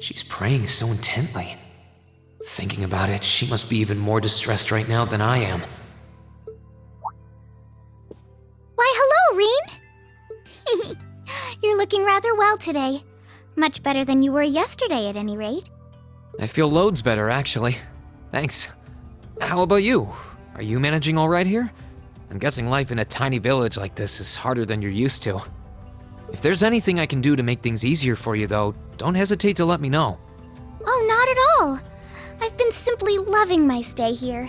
She's praying so intently. Thinking about it, she must be even more distressed right now than I am. Why, hello, Reen! You're looking rather well today. Much better than you were yesterday, at any rate. I feel loads better, actually. Thanks. How about you? Are you managing all right here? I'm guessing life in a tiny village like this is harder than you're used to. If there's anything I can do to make things easier for you, though, don't hesitate to let me know. Oh, not at all. I've been simply loving my stay here.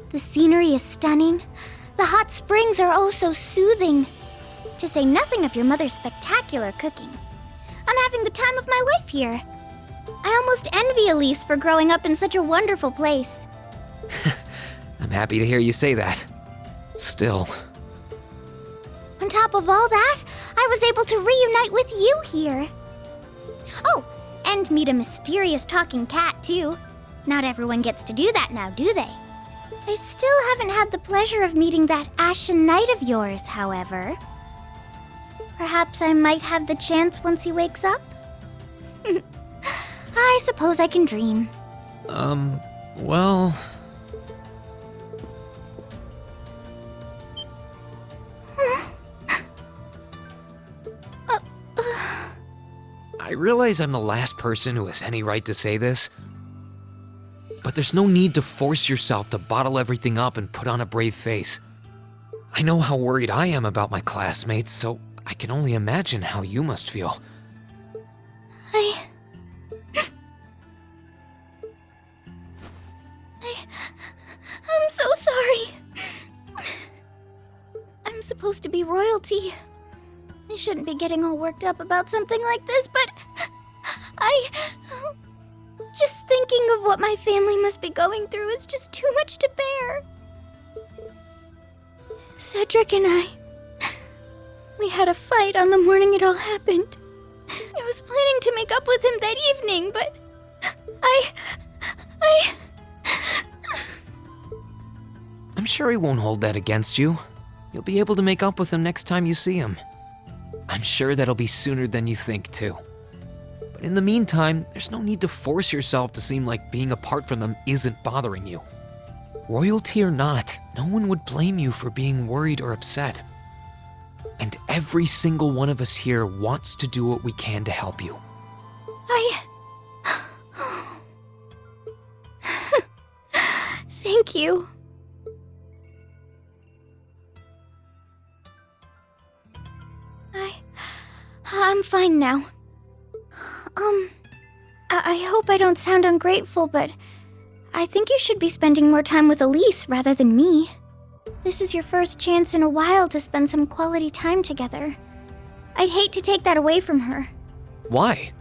The scenery is stunning. The hot springs are oh so soothing. To say nothing of your mother's spectacular cooking. I'm having the time of my life here. I almost envy Elise for growing up in such a wonderful place. I'm happy to hear you say that. Still. On top of all that, I was able to reunite with you here. Oh, and meet a mysterious talking cat, too. Not everyone gets to do that now, do they? I still haven't had the pleasure of meeting that Ashen Knight of yours, however. Perhaps I might have the chance once he wakes up? I suppose I can dream. Well... I realize I'm the last person who has any right to say this, but there's no need to force yourself to bottle everything up and put on a brave face. I know how worried I am about my classmates, so I can only imagine how you must feel. I'm so sorry. I'm supposed to be royalty. I shouldn't be getting all worked up about something like this, but just thinking of what my family must be going through is just too much to bear. Cedric and we had a fight on the morning it all happened. I was planning to make up with him that evening, but I'm sure he won't hold that against you. You'll be able to make up with him next time you see him. I'm sure that'll be sooner than you think, too. But in the meantime, there's no need to force yourself to seem like being apart from them isn't bothering you. Royalty or not, no one would blame you for being worried or upset. And every single one of us here wants to do what we can to help you. Thank you. I'm fine now. I hope I don't sound ungrateful, but I think you should be spending more time with Elise rather than me. This is your first chance in a while to spend some quality time together. I'd hate to take that away from her. Why?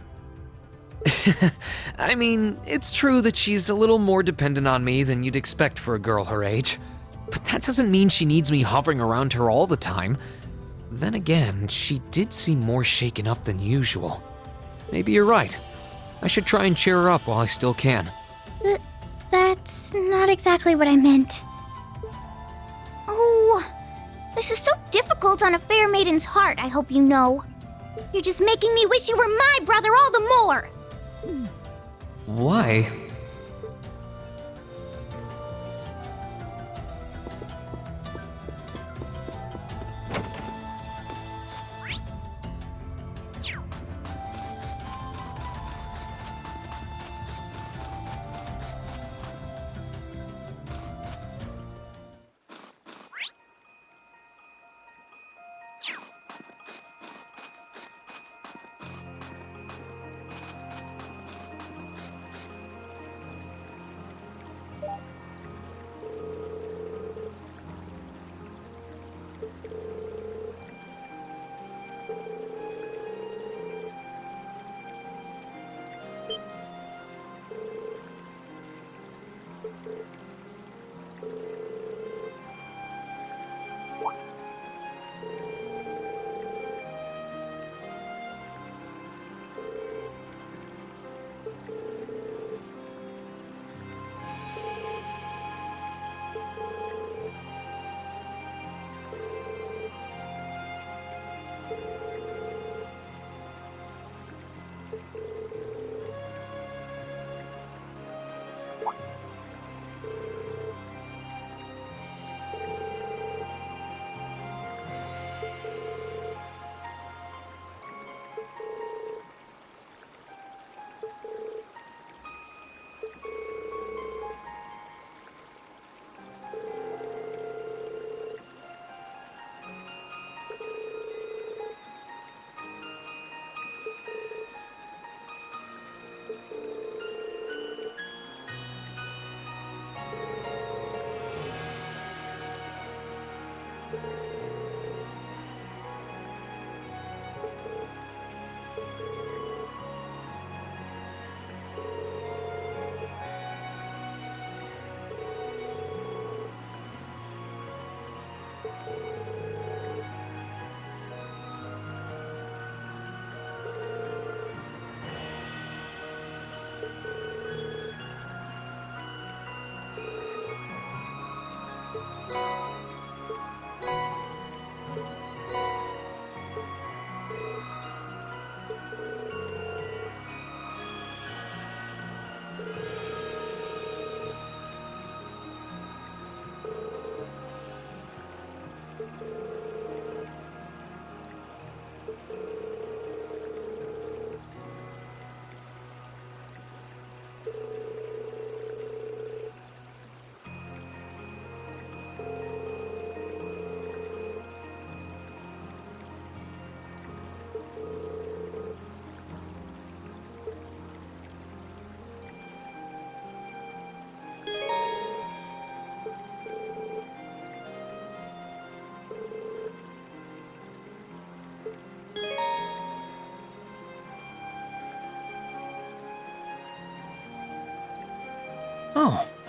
I mean, it's true that she's a little more dependent on me than you'd expect for a girl her age. But that doesn't mean she needs me hovering around her all the time. Then again, she did seem more shaken up than usual. Maybe you're right. I should try and cheer her up while I still can. That's not exactly what I meant. Oh, this is so difficult on a fair maiden's heart, I hope you know. You're just making me wish you were my brother all the more. Why?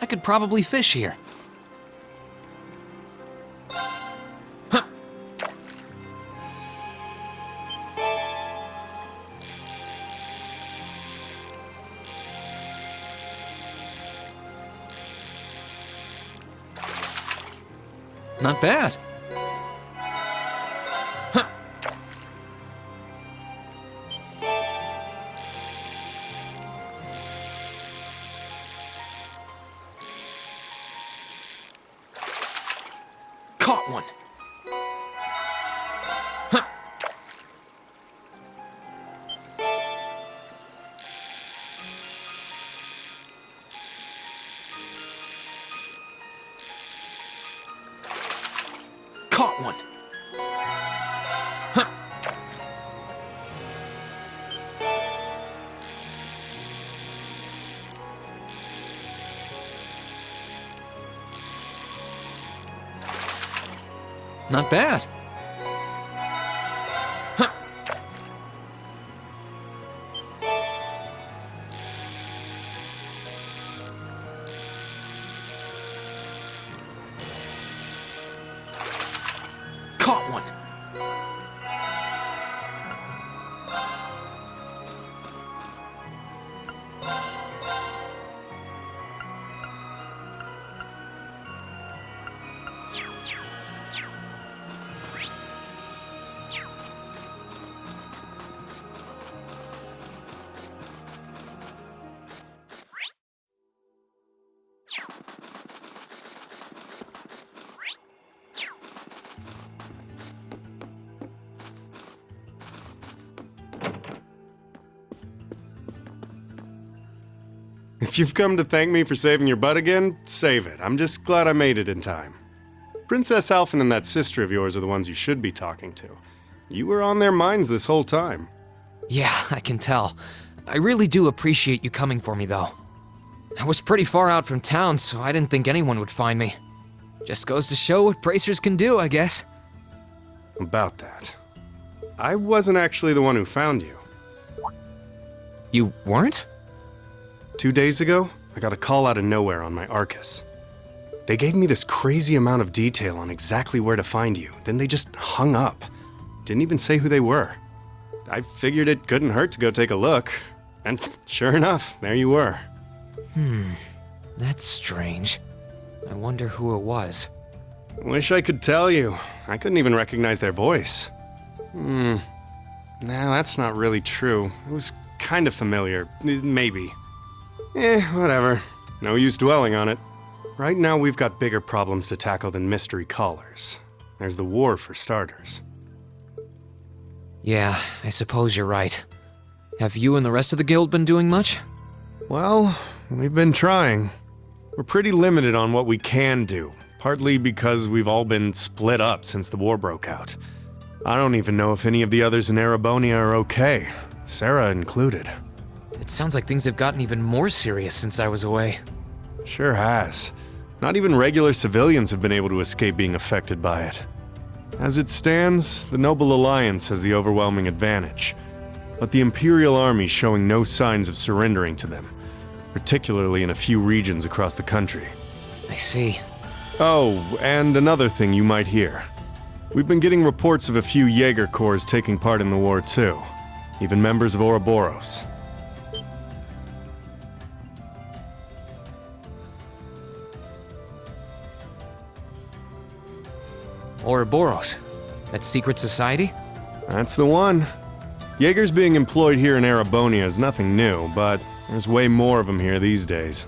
I could probably fish here. Huh. Not bad. Huh. Caught one. Huh. Caught one. Huh. Not bad. Huh. Caught one. If you've come to thank me for saving your butt again, save it. I'm just glad I made it in time. Princess Alphen and that sister of yours are the ones you should be talking to. You were on their minds this whole time. Yeah, I can tell. I really do appreciate you coming for me, though. I was pretty far out from town, so I didn't think anyone would find me. Just goes to show what bracers can do, I guess. About that. I wasn't actually the one who found you. You weren't? 2 days ago, I got a call out of nowhere on my Arcus. They gave me this crazy amount of detail on exactly where to find you, then they just hung up. Didn't even say who they were. I figured it couldn't hurt to go take a look, and sure enough, there you were. That's strange. I wonder who it was. Wish I could tell you. I couldn't even recognize their voice. Nah, that's not really true. It was kind of familiar, maybe. Whatever. No use dwelling on it. Right now we've got bigger problems to tackle than mystery callers. There's the war for starters. Yeah, I suppose you're right. Have you and the rest of the guild been doing much? Well, we've been trying. We're pretty limited on what we can do, partly because we've all been split up since the war broke out. I don't even know if any of the others in Erebonia are okay, Sarah included. It sounds like things have gotten even more serious since I was away. Sure has. Not even regular civilians have been able to escape being affected by it. As it stands, the Noble Alliance has the overwhelming advantage, but the Imperial Army's showing no signs of surrendering to them, particularly in a few regions across the country. I see. Oh, and another thing you might hear. We've been getting reports of a few Jaeger Corps taking part in the war too, even members of Ouroboros. Ouroboros. That secret society? That's the one. Jaegers being employed here in Erebonia is nothing new, but there's way more of them here these days.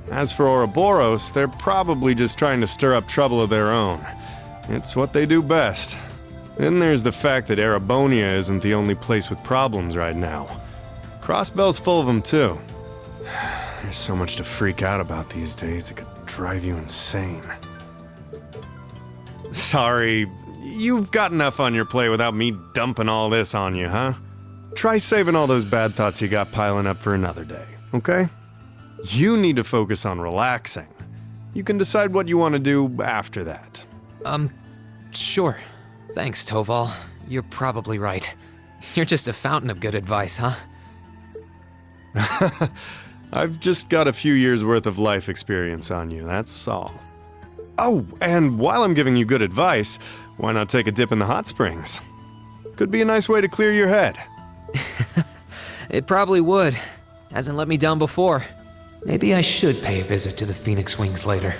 As for Ouroboros, they're probably just trying to stir up trouble of their own. It's what they do best. Then there's the fact that Erebonia isn't the only place with problems right now. Crossbell's full of them too. There's so much to freak out about these days, it could drive you insane. Sorry, you've got enough on your plate without me dumping all this on you, huh? Try saving all those bad thoughts you got piling up for another day, okay? You need to focus on relaxing. You can decide what you want to do after that. Sure. Thanks, Toval. You're probably right. You're just a fountain of good advice, huh? I've just got a few years worth of life experience on you, that's all. Oh, and while I'm giving you good advice, why not take a dip in the hot springs? Could be a nice way to clear your head. It probably would. Hasn't let me down before. Maybe I should pay a visit to the Phoenix Wings later.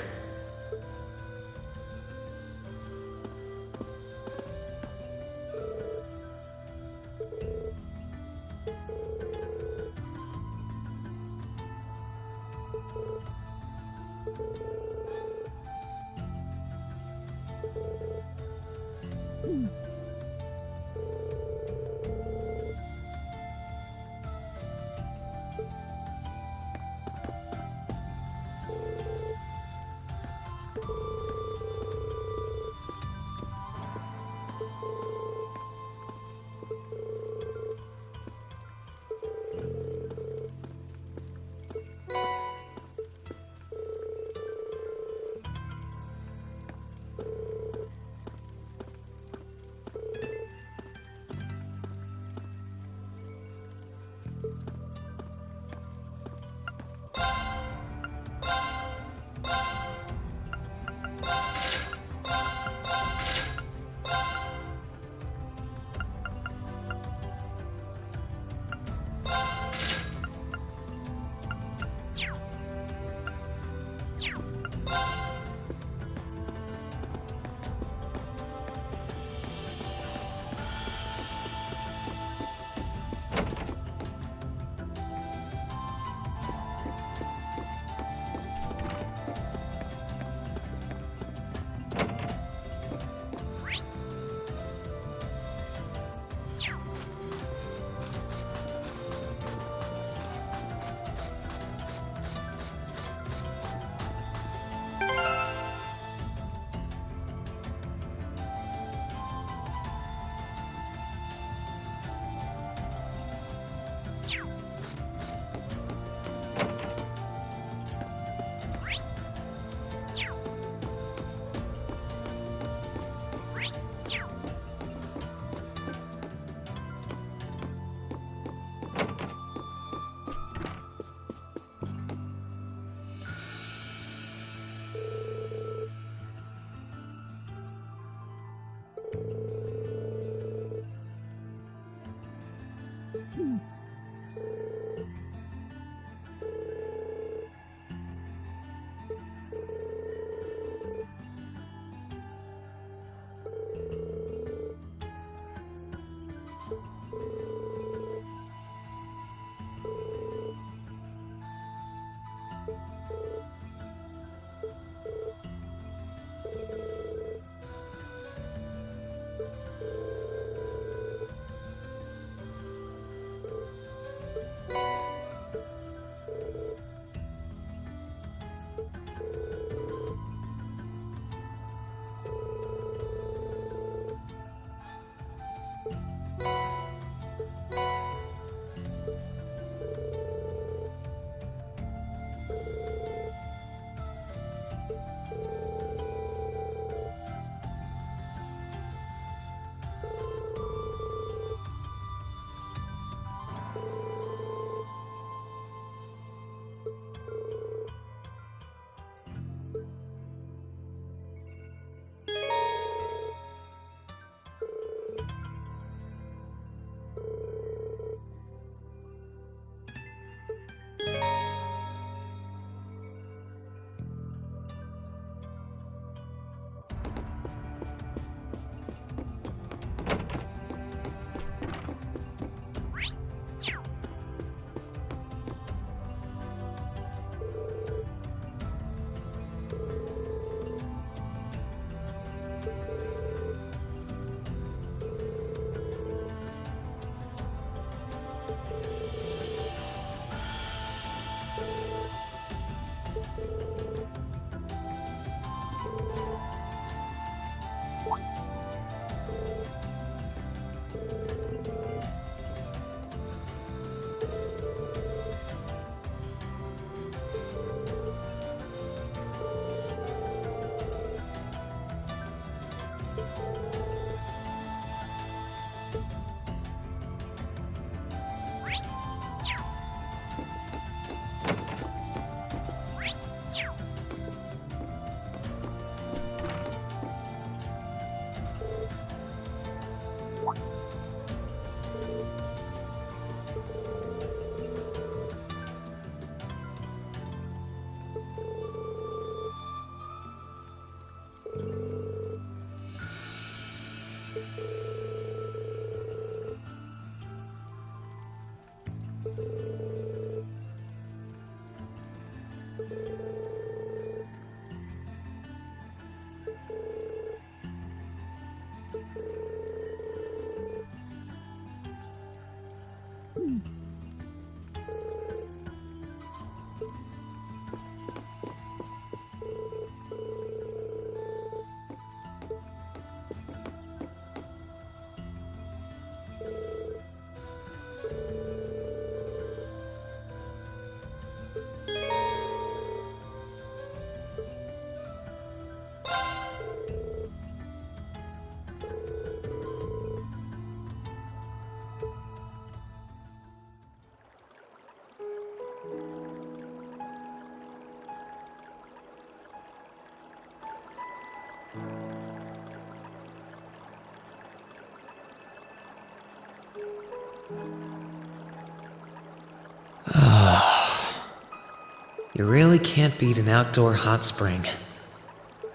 You really can't beat an outdoor hot spring.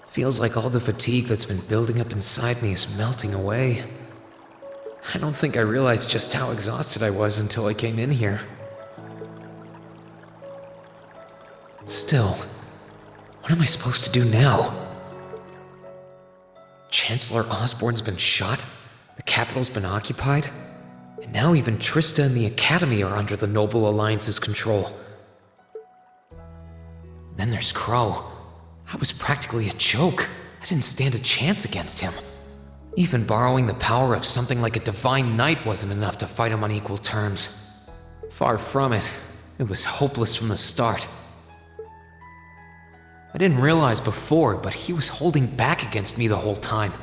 Feels like all the fatigue that's been building up inside me is melting away. I don't think I realized just how exhausted I was until I came in here. Still, what am I supposed to do now? Chancellor Osborne's been shot, the capital's been occupied, and now even Trista and the Academy are under the Noble Alliance's control. Then there's Crow. I was practically a joke. I didn't stand a chance against him. Even borrowing the power of something like a Divine Knight wasn't enough to fight him on equal terms. Far from it. It was hopeless from the start. I didn't realize before, but he was holding back against me the whole time.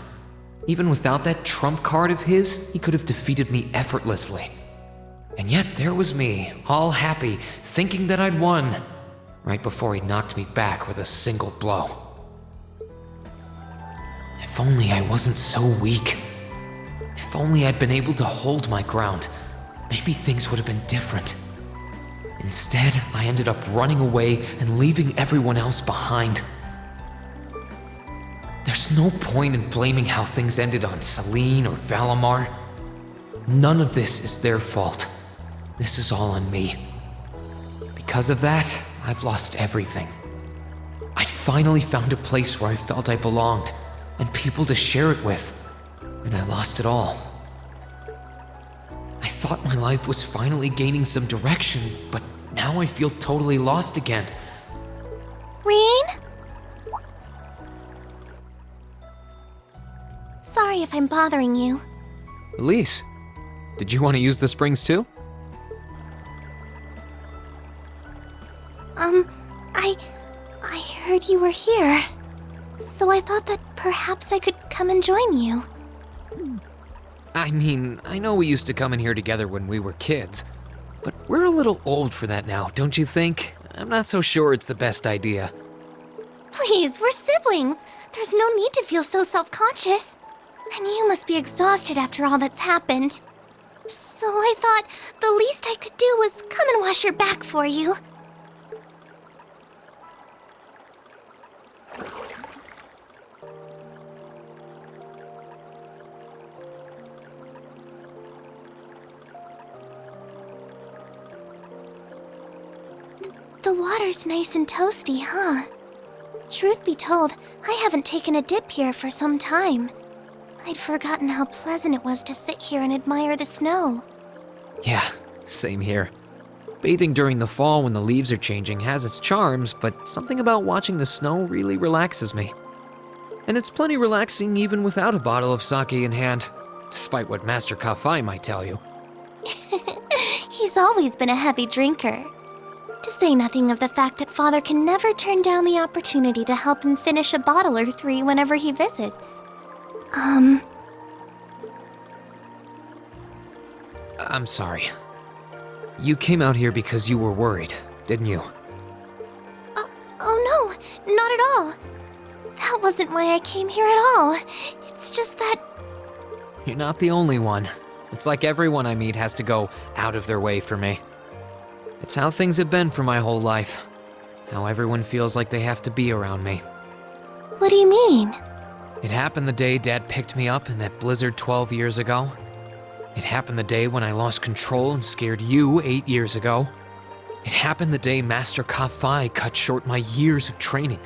Even without that trump card of his, he could have defeated me effortlessly. And yet there was me, all happy, thinking that I'd won, right before he knocked me back with a single blow. If only I wasn't so weak. If only I'd been able to hold my ground, maybe things would have been different. Instead, I ended up running away and leaving everyone else behind. There's no point in blaming how things ended on Celine or Valimar. None of this is their fault. This is all on me. Because of that, I've lost everything. I finally found a place where I felt I belonged, and people to share it with, and I lost it all. I thought my life was finally gaining some direction, but now I feel totally lost again. Rean? Sorry if I'm bothering you. Elise, did you want to use the springs too? I heard you were here, so I thought that perhaps I could come and join you. I mean, I know we used to come in here together when we were kids, but we're a little old for that now, don't you think? I'm not so sure it's the best idea. Please, we're siblings. There's no need to feel so self-conscious. And you must be exhausted after all that's happened. So I thought the least I could do was come and wash your back for you. The water's nice and toasty, huh? Truth be told, I haven't taken a dip here for some time. I'd forgotten how pleasant it was to sit here and admire the snow. Yeah, same here. Bathing during the fall when the leaves are changing has its charms, but something about watching the snow really relaxes me. And it's plenty relaxing even without a bottle of sake in hand, despite what Master Kafai might tell you. He's always been a heavy drinker. To say nothing of the fact that Father can never turn down the opportunity to help him finish a bottle or three whenever he visits. I'm sorry. You came out here because you were worried, didn't you? Oh no, not at all. That wasn't why I came here at all. It's just that... You're not the only one. It's like everyone I meet has to go out of their way for me. It's how things have been for my whole life. How everyone feels like they have to be around me. What do you mean? It happened the day Dad picked me up in that blizzard 12 years ago. It happened the day when I lost control and scared you 8 years ago. It happened the day Master Ka-Fai cut short my years of training.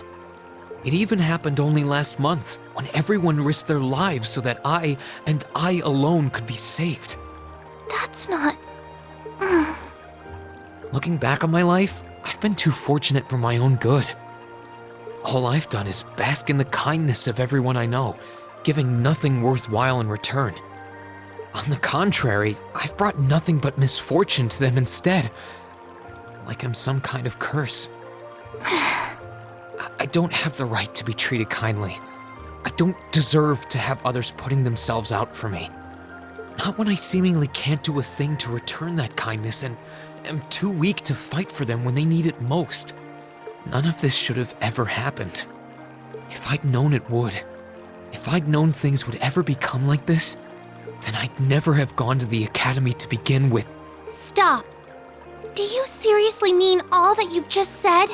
It even happened only last month, when everyone risked their lives so that I, and I alone, could be saved. That's not... Looking back on my life, I've been too fortunate for my own good. All I've done is bask in the kindness of everyone I know, giving nothing worthwhile in return. On the contrary, I've brought nothing but misfortune to them instead. Like I'm some kind of curse. I don't have the right to be treated kindly. I don't deserve to have others putting themselves out for me. Not when I seemingly can't do a thing to return that kindness and am too weak to fight for them when they need it most. None of this should have ever happened. If I'd known it would, if I'd known things would ever become like this, then I'd never have gone to the academy to begin with. Stop! Do you seriously mean all that you've just said?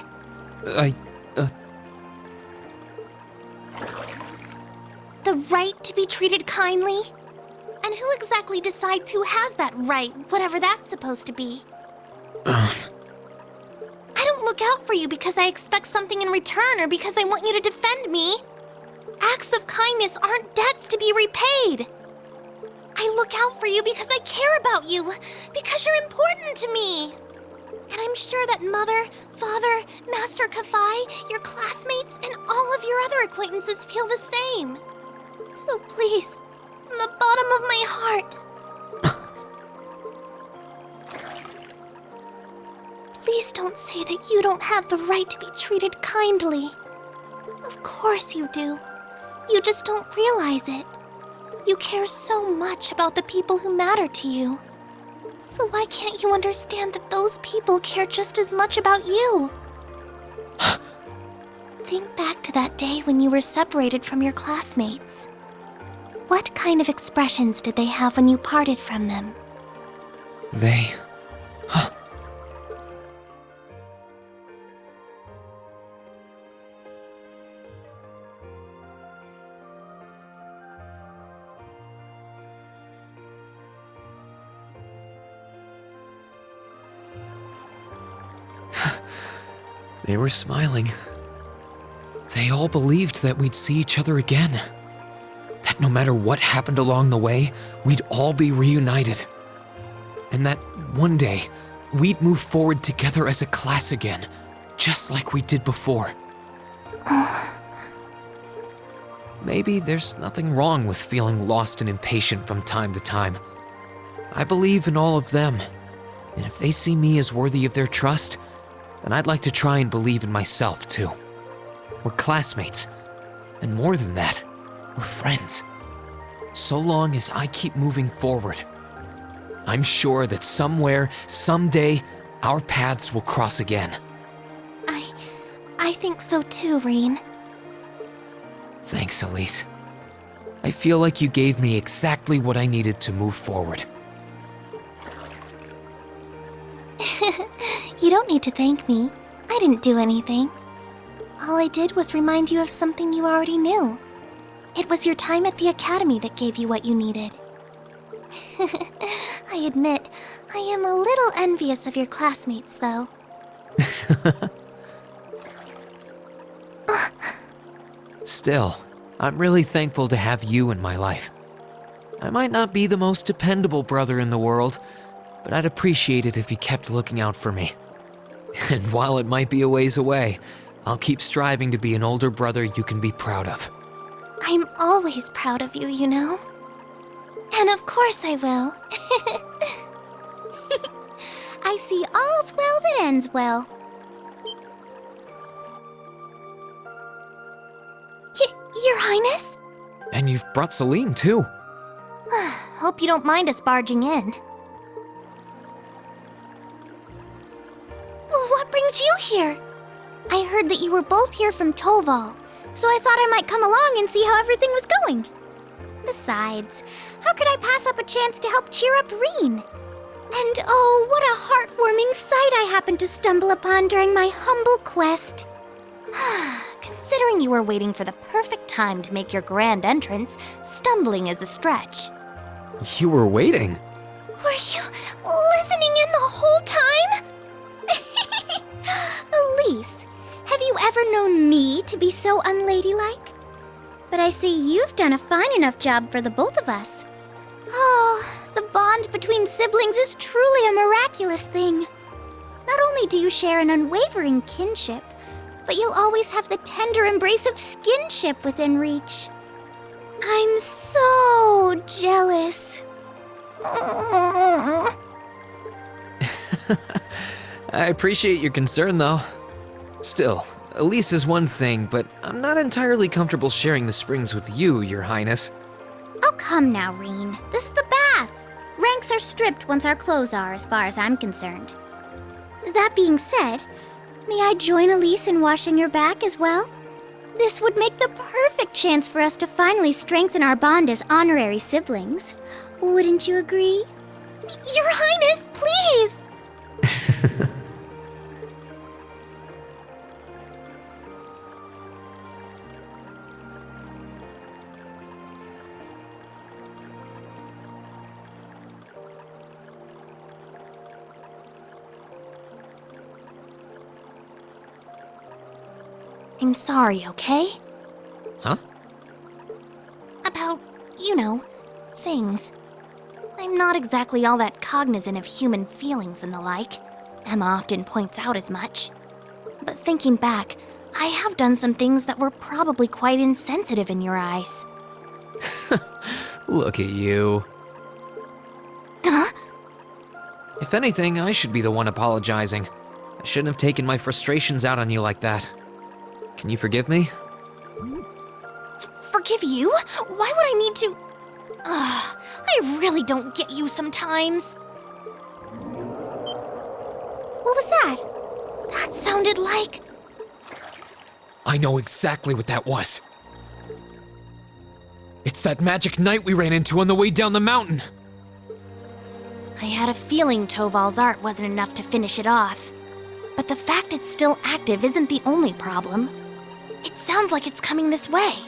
The right to be treated kindly? And who exactly decides who has that right, whatever that's supposed to be? I don't look out for you because I expect something in return or because I want you to defend me. Acts of kindness aren't debts to be repaid. I look out for you because I care about you, because you're important to me. And I'm sure that Mother, Father, Master Ka-Fai, your classmates, and all of your other acquaintances feel the same. So please, from the bottom of my heart, please don't say that you don't have the right to be treated kindly. Of course you do. You just don't realize it. You care so much about the people who matter to you. So why can't you understand that those people care just as much about you? Think back to that day when you were separated from your classmates. What kind of expressions did they have when you parted from them? They... They were smiling. They all believed that we'd see each other again. That no matter what happened along the way, we'd all be reunited. And that one day, we'd move forward together as a class again, just like we did before. Maybe there's nothing wrong with feeling lost and impatient from time to time. I believe in all of them, and if they see me as worthy of their trust, then I'd like to try and believe in myself too. We're classmates, and more than that, we're friends. So long as I keep moving forward, I'm sure that somewhere, someday, our paths will cross again. I think so too, Rean. Thanks, Elise. I feel like you gave me exactly what I needed to move forward. You don't need to thank me. I didn't do anything. All I did was remind you of something you already knew. It was your time at the academy that gave you what you needed. I admit, I am a little envious of your classmates, though. Still, I'm really thankful to have you in my life. I might not be the most dependable brother in the world, but I'd appreciate it if you kept looking out for me. And while it might be a ways away, I'll keep striving to be an older brother you can be proud of. I'm always proud of you, you know? And of course I will. I see all's well that ends well. Your Highness? And you've brought Celine, too. Hope you don't mind us barging in. What brings you here? I heard that you were both here from Toval, so I thought I might come along and see how everything was going. Besides, how could I pass up a chance to help cheer up Rean? And oh, what a heartwarming sight I happened to stumble upon during my humble quest. Considering you were waiting for the perfect time to make your grand entrance, stumbling is a stretch. You were waiting? Were you listening in the whole time? Elise, have you ever known me to be so unladylike? But I see you've done a fine enough job for the both of us. Oh, the bond between siblings is truly a miraculous thing. Not only do you share an unwavering kinship, but you'll always have the tender embrace of skinship within reach. I'm so jealous. I appreciate your concern, though. Still, Elise is one thing, but I'm not entirely comfortable sharing the springs with you, Your Highness. Oh, come now, Reen. This is the bath. Ranks are stripped once our clothes are, as far as I'm concerned. That being said, may I join Elise in washing your back as well? This would make the perfect chance for us to finally strengthen our bond as honorary siblings. Wouldn't you agree? Your Highness, please! I'm sorry, okay? Huh? About, things. I'm not exactly all that cognizant of human feelings and the like. Emma often points out as much. But thinking back, I have done some things that were probably quite insensitive in your eyes. Look at you. Huh? If anything, I should be the one apologizing. I shouldn't have taken my frustrations out on you like that. Can you forgive me? Forgive you? Why would I need to? I really don't get you sometimes. What was that? That sounded like... I know exactly what that was. It's that magic knight we ran into on the way down the mountain. I had a feeling Toval's art wasn't enough to finish it off. But the fact it's still active isn't the only problem. It sounds like it's coming this way.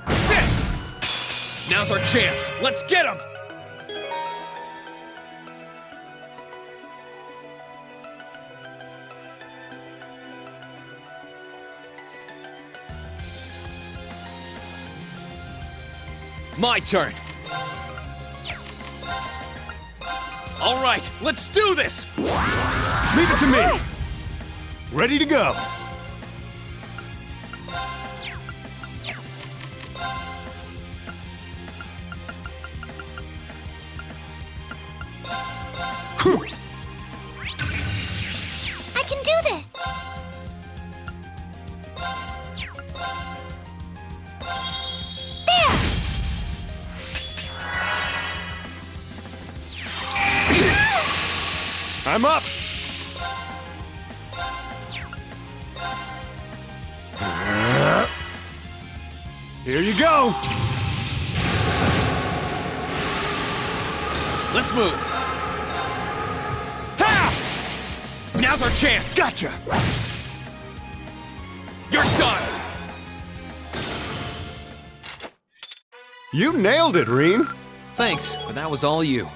Sit! Now's our chance. Let's get him! My turn. All right, let's do this! Leave it to me! Ready to go! I can do this! There! I'm up! Here you go! Let's move. Ha! Now's our chance. Gotcha! You're done. You nailed it, Reem! Thanks, but that was all you.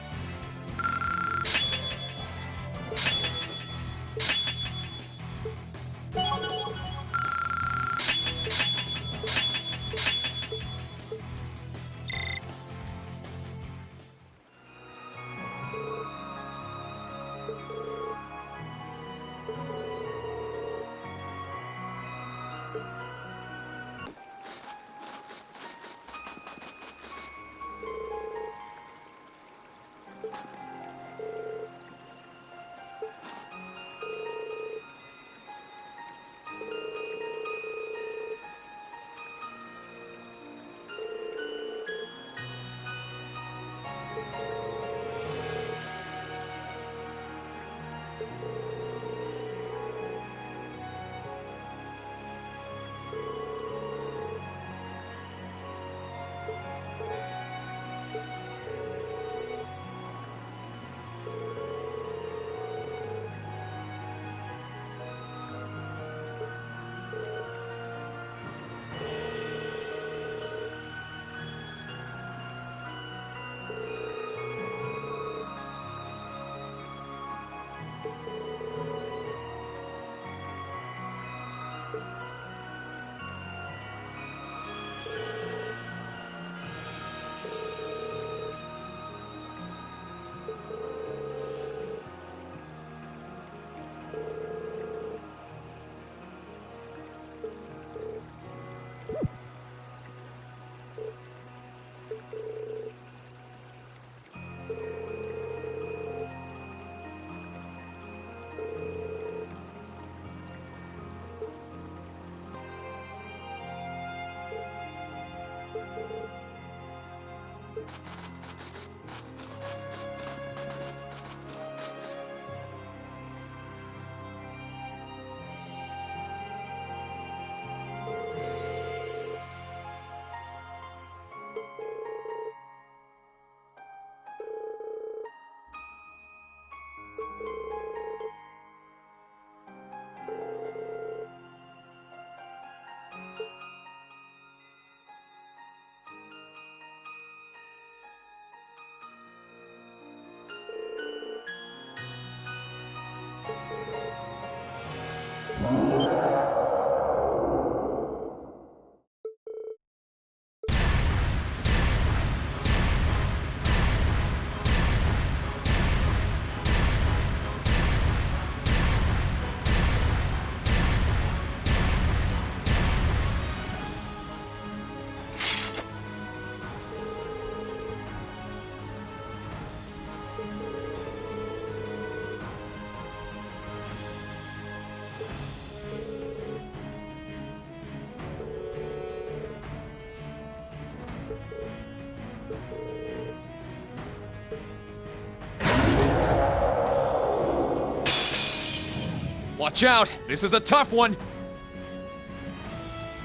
Watch out! This is a tough one!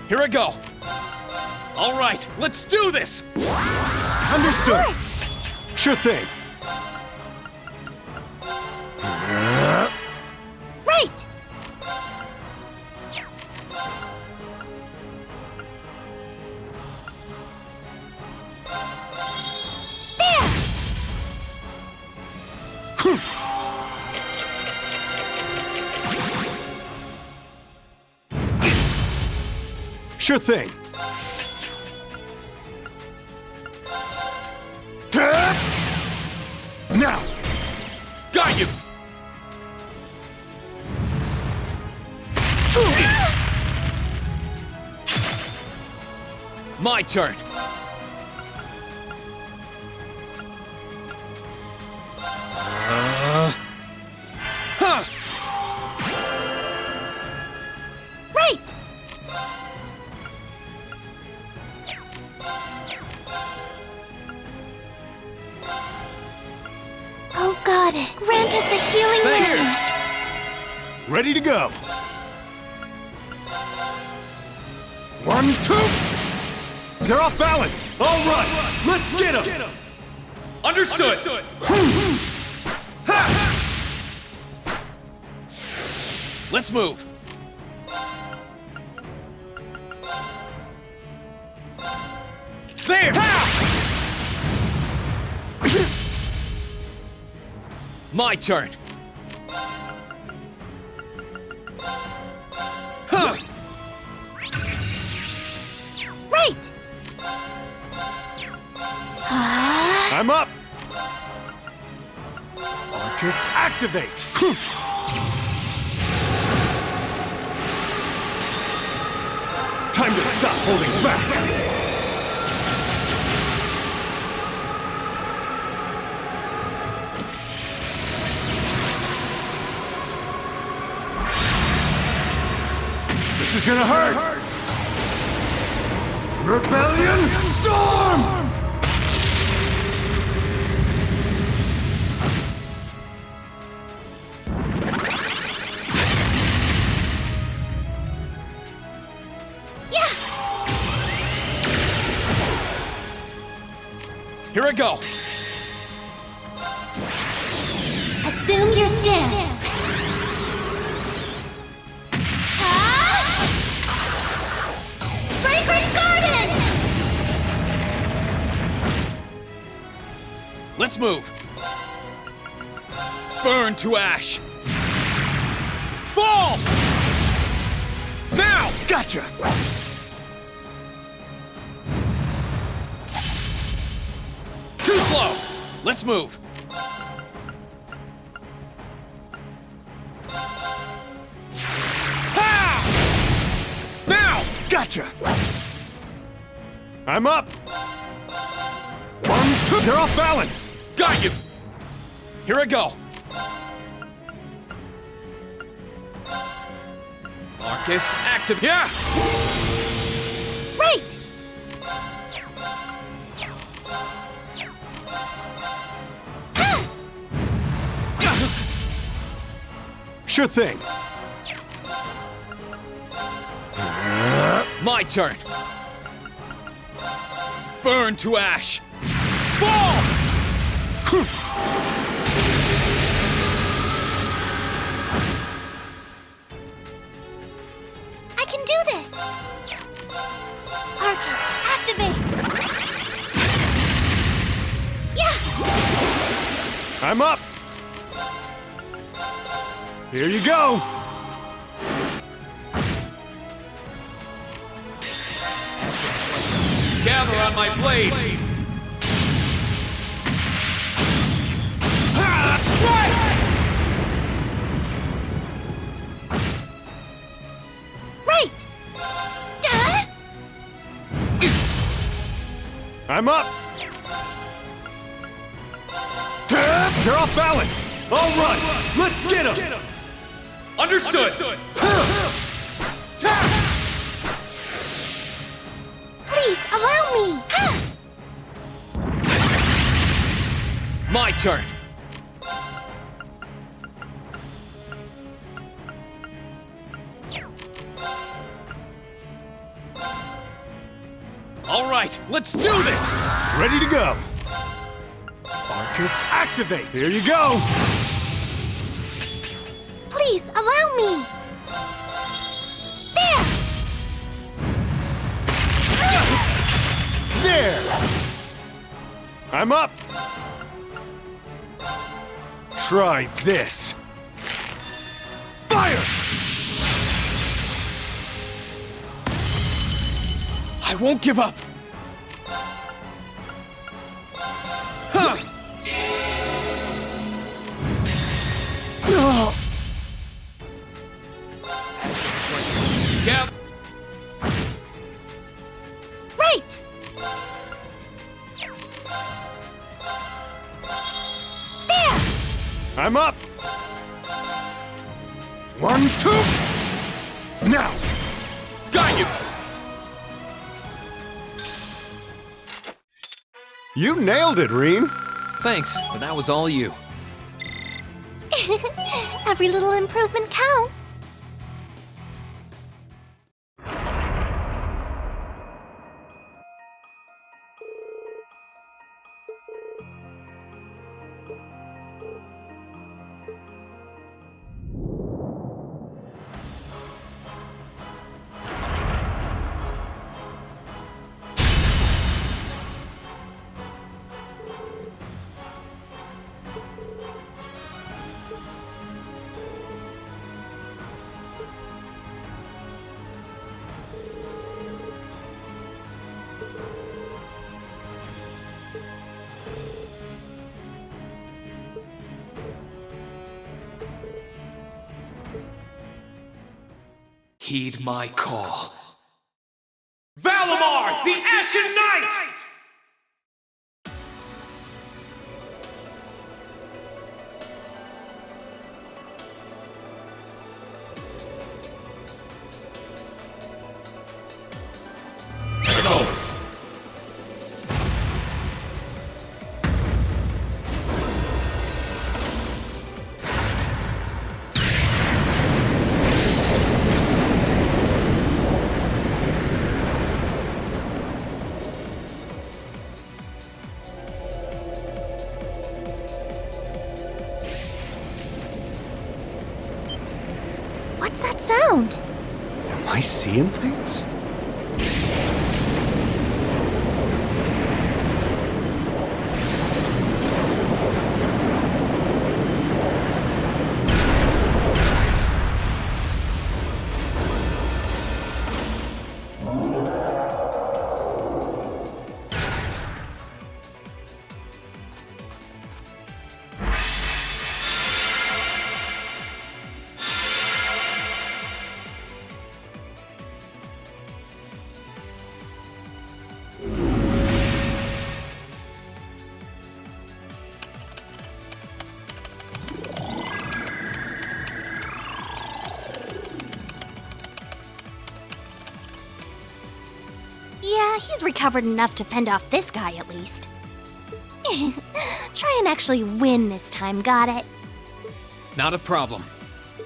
Here I go! Alright, let's do this! Understood. Sure thing. Right! Sure thing. Now! Got you! My turn! Huh! Right! Oh, goddess, grant us a healing Thanks. vision. Ready to go. 1, 2. They're off balance. All right, let's get them. Understood! Let's move! There! My turn! Huh! Right! I'm up. Arcus, activate. Time to stop holding back. This is gonna hurt. Rebellion Storm! Here I go! Assume your stance. Fragrant Garden! Let's move! Burn to ash! Fall! Now! Gotcha! Too slow! Let's move! Ha! Now! Gotcha! I'm up! 1, 2, they're off balance! Got you! Here I go! Arcus, active. Yeah! Right! Sure thing. My turn! Burn to ash! Fall! I can do this! Arcus, activate! Yeah! I'm up! Here you go! Gather on my blade! Strike! Right! I'm up! They're off balance! All right, let's get them! Understood! Please, allow me! My turn! let's do this! Ready to go. Arcus, activate. Here you go. Please, allow me! There! There. I'm up. Try this. Fire! I won't give up! Huh! Gather. Right! There! I'm up. 1, 2. Now. Got you! You nailed it, Rean. Thanks, but that was all you. Every little improvement counts. Heed my call. Valimar, the Ashen Knight! Acknowledged. What's that sound? Am I seeing things? Yeah, he's recovered enough to fend off this guy at least. Try and actually win this time, got it? Not a problem.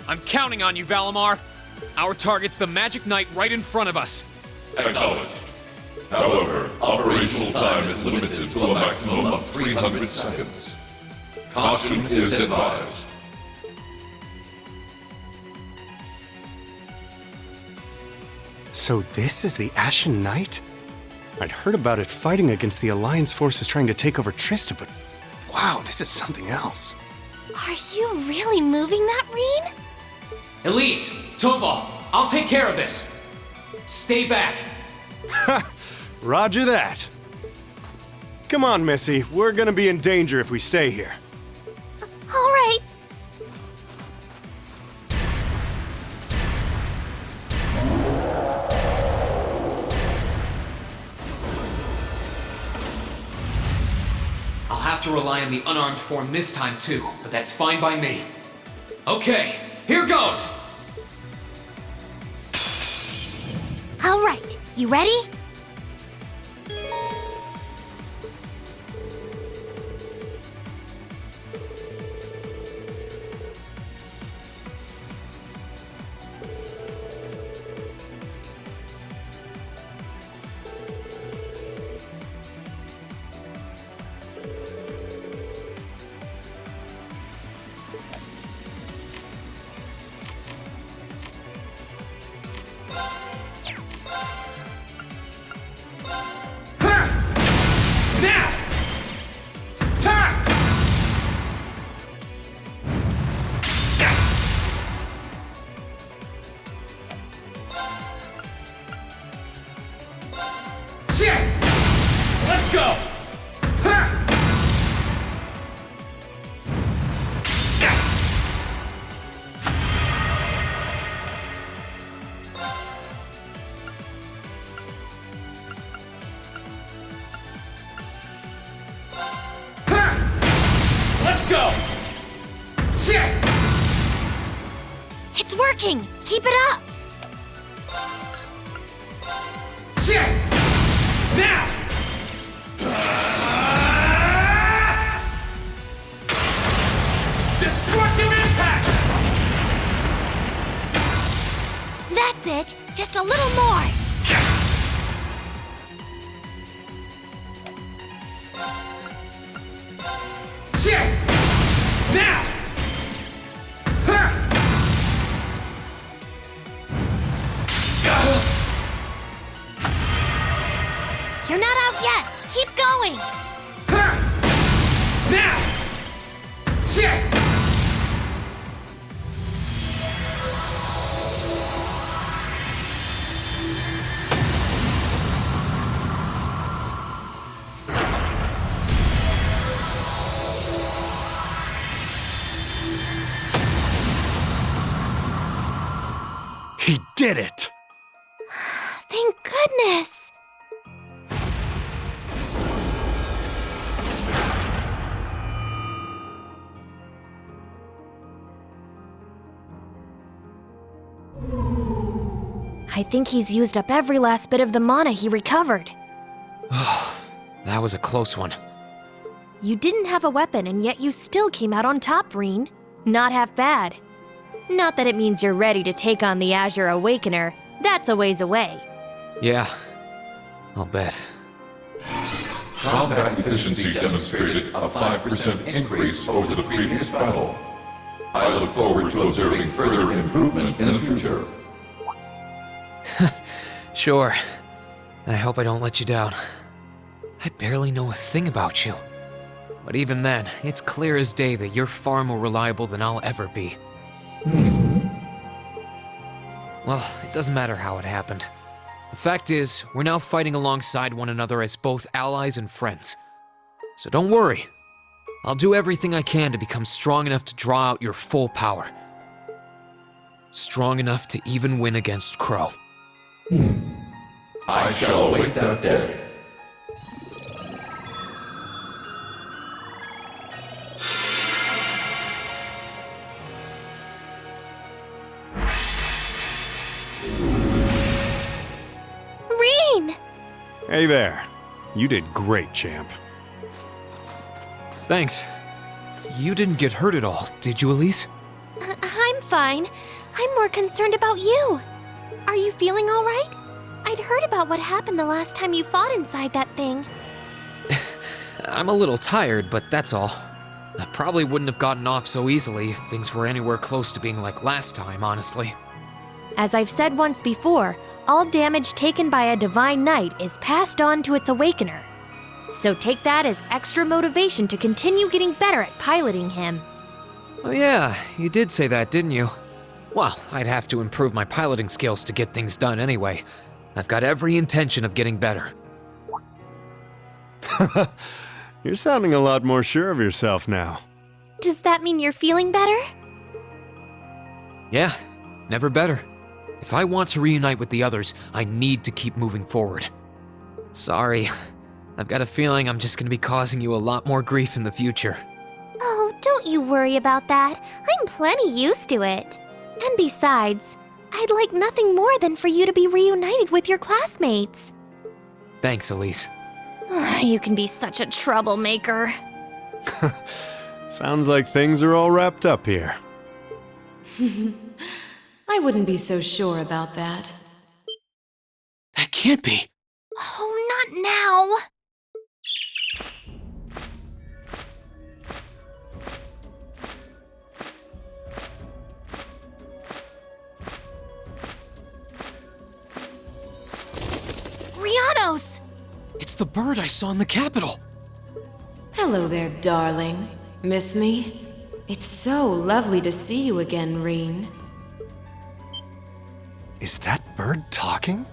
I'm counting on you, Valimar. Our target's the Magic Knight right in front of us. Acknowledged. However, operational time is limited to a maximum of 300 seconds. Caution is advised. So this is the Ashen Knight? I'd heard about it fighting against the Alliance forces trying to take over Trista, but wow, this is something else. Are you really moving that, Reen? Elise, Tova, I'll take care of this. Stay back. Roger that. Come on, Missy. We're gonna be in danger if we stay here. All right. I'll have to rely on the unarmed form this time too, but that's fine by me. Okay, here goes! All right. You ready? Let's go! Shit! It's working! Keep it up! Shit! Now! Destructive impact! That's it! Just a little more! Shit! Now! Huh! You're not out yet! Keep going! Huh! Now! Shit! He did it! Thank goodness! I think he's used up every last bit of the mana he recovered. That was a close one. You didn't have a weapon, and yet you still came out on top, Reen. Not half bad. Not that it means you're ready to take on the Azure Awakener. That's a ways away. Yeah, I'll bet. Combat efficiency demonstrated a 5% increase over the previous battle. I look forward to observing further improvement in the future. Sure. I hope I don't let you down. I barely know a thing about you. But even then, it's clear as day that you're far more reliable than I'll ever be. Well, it doesn't matter how it happened. The fact is, we're now fighting alongside one another as both allies and friends. So don't worry. I'll do everything I can to become strong enough to draw out your full power. Strong enough to even win against Crow. I shall await that day. Reen! Hey there. You did great, champ. Thanks. You didn't get hurt at all, did you, Elise? I'm fine. I'm more concerned about you. Are you feeling all right? I'd heard about what happened the last time you fought inside that thing. I'm a little tired, but that's all. I probably wouldn't have gotten off so easily if things were anywhere close to being like last time, honestly. As I've said once before, all damage taken by a Divine Knight is passed on to its Awakener. So take that as extra motivation to continue getting better at piloting him. Oh yeah, you did say that, didn't you? Well, I'd have to improve my piloting skills to get things done anyway. I've got every intention of getting better. You're sounding a lot more sure of yourself now. Does that mean you're feeling better? Yeah, never better. If I want to reunite with the others, I need to keep moving forward. Sorry, I've got a feeling I'm just gonna be causing you a lot more grief in the future. Oh, don't you worry about that. I'm plenty used to it. And besides, I'd like nothing more than for you to be reunited with your classmates. Thanks, Elise. You can be such a troublemaker. Sounds like things are all wrapped up here. I wouldn't be so sure about that. That can't be. Oh, not now! Rianos! It's the bird I saw in the Capitol. Hello there, darling. Miss me? It's so lovely to see you again, Reen. Is that bird talking?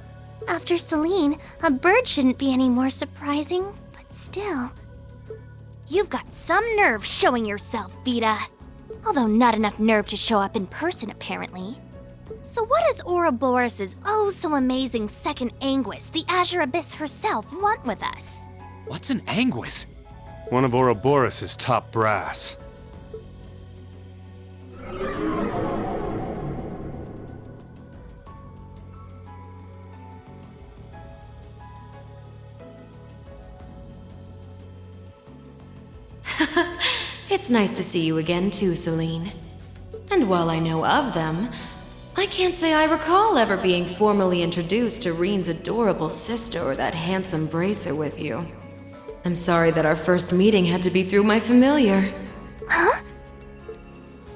After Celine, a bird shouldn't be any more surprising, but still. You've got some nerve showing yourself, Vita. Although not enough nerve to show up in person, apparently. So what does Ouroboros' oh-so-amazing second Anguis, the Azure Abyss herself, want with us? What's an Anguis? One of Ouroboros' top brass. It's nice to see you again too, Celine. And while I know of them, I can't say I recall ever being formally introduced to Reen's adorable sister or that handsome bracer with you. I'm sorry that our first meeting had to be through my familiar.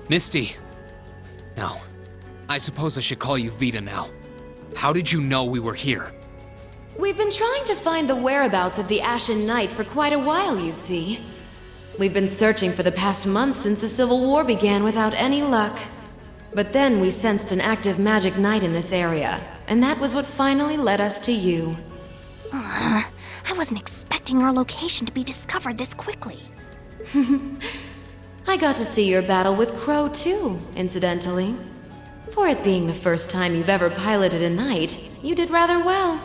Misty. Now, I suppose I should call you Vita now. How did you know we were here? We've been trying to find the whereabouts of the Ashen Knight for quite a while, you see. We've been searching for the past month since the Civil War began without any luck. But then we sensed an active magic knight in this area, and that was what finally led us to you. I wasn't expecting our location to be discovered this quickly. I got to see your battle with Crow too, incidentally. For it being the first time you've ever piloted a knight, you did rather well.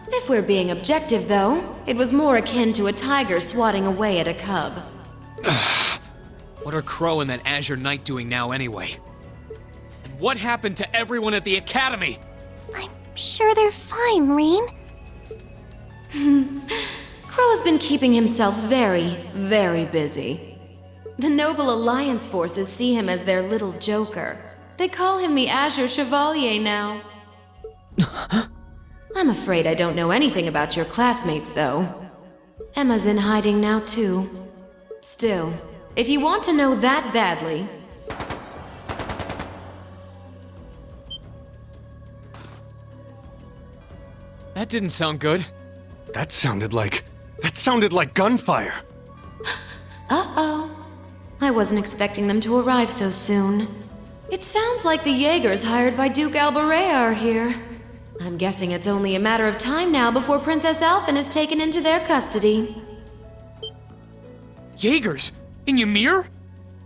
If we're being objective, though, it was more akin to a tiger swatting away at a cub. What are Crow and that Azure Knight doing now anyway? And what happened to everyone at the Academy? I'm sure they're fine, Reen. Crow's been keeping himself very, very busy. The Noble Alliance forces see him as their little joker. They call him the Azure Chevalier now. I'm afraid I don't know anything about your classmates, though. Emma's in hiding now, too. Still, if you want to know that badly... That didn't sound good. That sounded like gunfire. Uh-oh. I wasn't expecting them to arrive so soon. It sounds like the Jaegers hired by Duke Alberea are here. I'm guessing it's only a matter of time now before Princess Alphen is taken into their custody. Jaegers? In Ymir?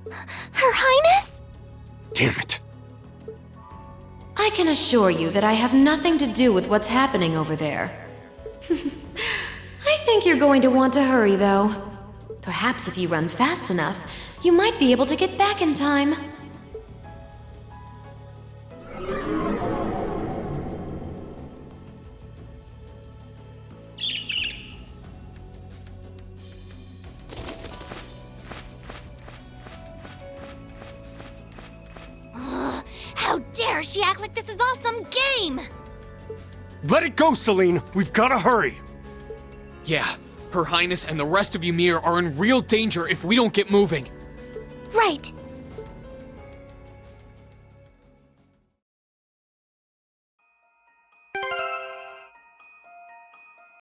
Her Highness? Damn it. I can assure you that I have nothing to do with what's happening over there. I think you're going to want to hurry, though. Perhaps if you run fast enough, you might be able to get back in time. How dare she act like this is all some game! Let it go, Celine. We've got to hurry. Yeah, Her Highness and the rest of Ymir are in real danger if we don't get moving. Right.